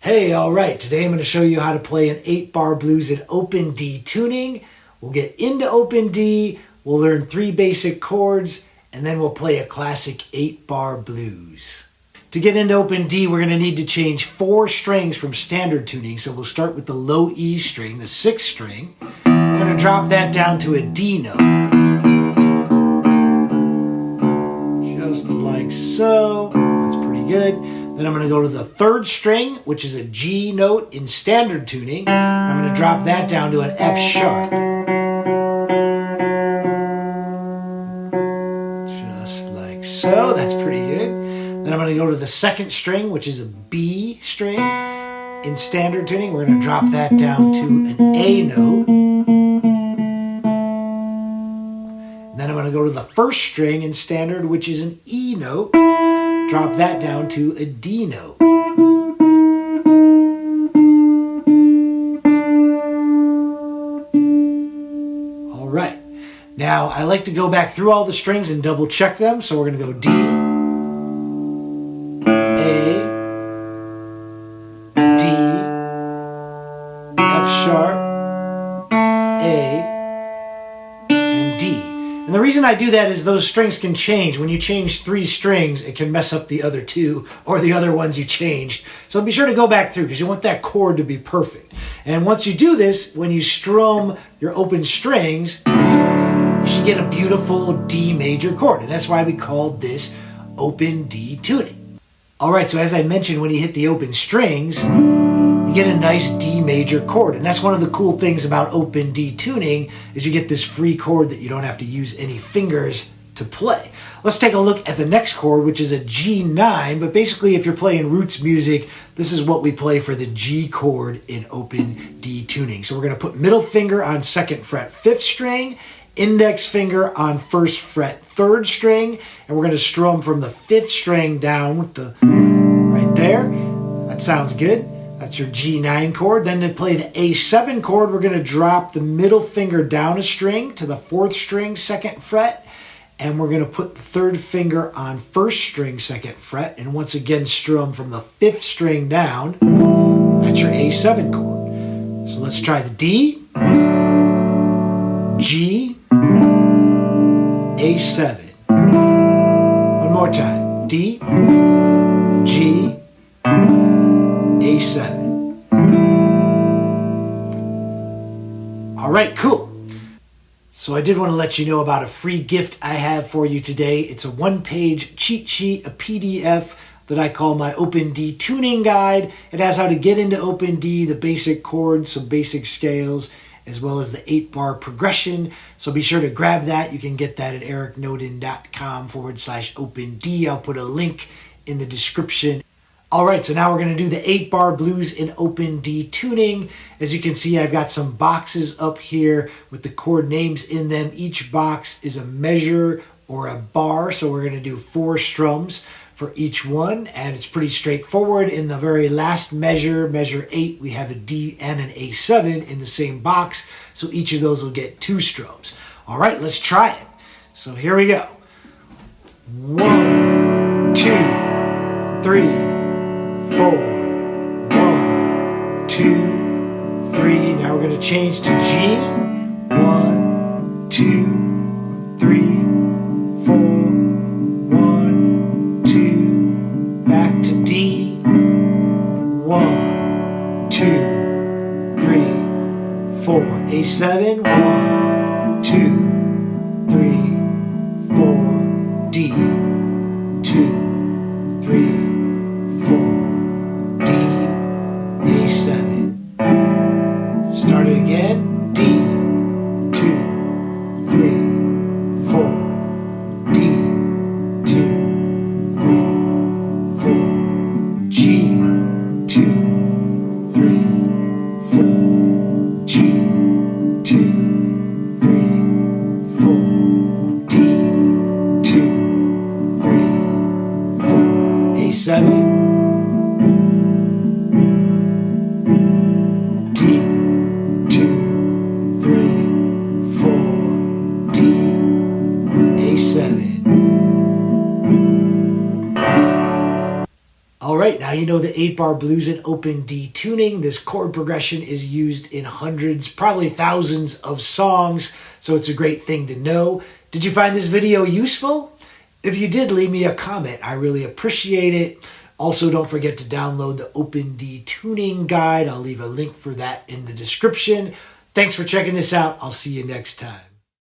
Hey, all right, today I'm going to show you how to play an 8-bar blues in open D tuning. We'll get into open D, we'll learn 3 basic chords, and then we'll play a classic 8-bar blues. To get into open D, we're going to need to change 4 strings from standard tuning, so we'll start with the low E string, the 6th string. We're going to drop that down to a D note. Just like so. That's pretty good. Then I'm going to go to the 3rd string, which is a G note in standard tuning. I'm going to drop that down to an F sharp. Just like so. That's pretty good. Then I'm going to go to the 2nd string, which is a B string in standard tuning. We're going to drop that down to an A note. Then I'm going to go to the 1st string in standard, which is an E note. Drop that down to a D note. All right. Now, I like to go back through all the strings and double check them. So we're going to go D, A, D, F sharp, A, and D. And the reason I do that is those strings can change. When you change 3 strings, it can mess up the other 2 or the other ones you changed. So be sure to go back through because you want that chord to be perfect. And once you do this, when you strum your open strings, you should get a beautiful D major chord. And that's why we called this open D tuning. All right, so as I mentioned, when you hit the open strings, you get a nice D major chord. And that's one of the cool things about open D tuning is you get this free chord that you don't have to use any fingers to play. Let's take a look at the next chord, which is a G9. But basically, if you're playing roots music, this is what we play for the G chord in open D tuning. So we're going to put middle finger on 2nd fret 5th string, index finger on 1st fret 3rd string, and we're going to strum from the 5th string down with the right there. That sounds good. That's your G9 chord. Then to play the A7 chord, we're going to drop the middle finger down a string to the 4th string, 2nd fret. And we're going to put the 3rd finger on 1st string, 2nd fret. And once again, strum from the 5th string down. That's your A7 chord. So let's try the D, G, A7. One more time. D, G, A7. All right, cool. So I did want to let you know about a free gift I have for you today. It's a 1-page cheat sheet, a PDF that I call my Open D Tuning Guide. It has how to get into Open D, the basic chords, some basic scales, as well as the 8-bar progression. So be sure to grab that. You can get that at ericnoden.com/OpenD. I'll put a link in the description. All right, so now we're going to do the 8-bar blues in open D tuning. As you can see, I've got some boxes up here with the chord names in them. Each box is a measure or a bar, so we're going to do 4 strums for each one, and it's pretty straightforward. In the very last measure, measure 8, we have a D and an A7 in the same box, so each of those will get 2 strums. All right, let's try it. So here we go. 1, 2, 3, 4, 1, 2, 3. Now we're going to change to G. 1, 2, 3, 4, 1, 2. Back to D. 1, 2, 3, 4. A7. 1, 2, 3, 4. D. 2, 3, 4. A7. Start it again. D, 2, 3, 4. D, 2, 3, 4. G, 2, 3, 4. G, 2, 3, 4. D, 2, 3, 4. A7. you know the 8-bar blues and open D tuning. This chord progression is used in hundreds, probably thousands of songs, so it's a great thing to know. Did you find this video useful? If you did, leave me a comment. I really appreciate it. Also, don't forget to download the Open D Tuning Guide. I'll leave a link for that in the description. Thanks for checking this out. I'll see you next time.